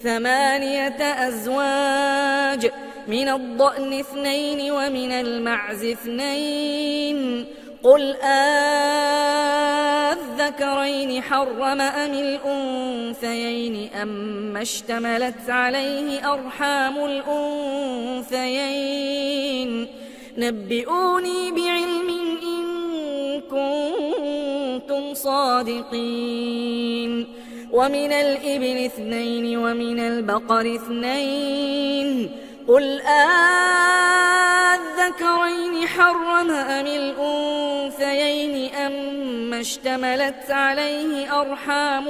8 أزواج من الضأن 2 ومن المعز 2 قل أذكرين حرم أم الأنثيين أما اشتملت عليه أرحام الأنثيين نبئوني بعلم إن كنتم صادقين ومن الإبل 2 ومن البقر 2 قل أذكرين حرم أم الأنثيين أما اشتملت عليه أرحام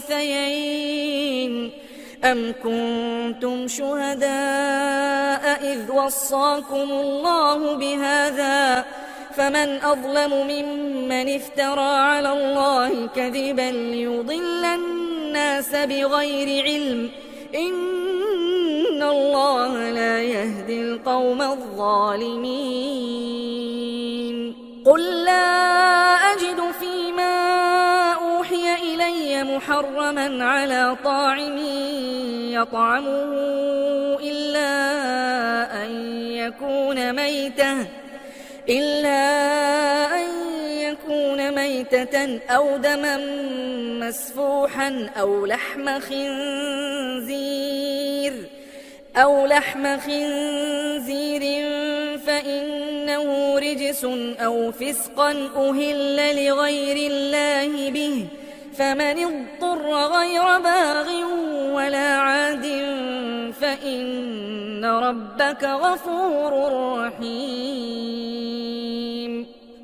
الأنثيين أم كنتم شهداء إذ وصاكم الله بهذا فمن أظلم ممن افترى على الله كذبا ليضل الناس بغير علم إن الله لا يهدي القوم الظالمين قل لا أجد فيما أوحي إلي محرما على طاعم يطعمه إلا أن يكون ميتة أو دما مسفوحا أو لحم خنزير فإنه رجس أو فسقا أهل لغير الله به فمن اضطر غير باغ ولا عاد فإن ربك غفور رحيم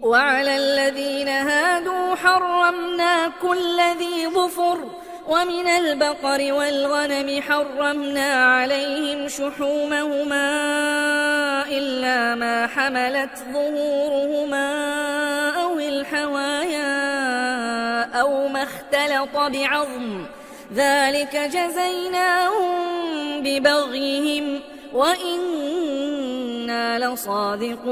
وعلى الذين هادوا حرمنا كل ذي ظفر ومن البقر والغنم حرمنا عليهم شحومهما إلا ما حملت ظهورهما أو الحوايا أو ما اختلط بعظم ذلك جزيناهم ببغيهم وإنا لصادقون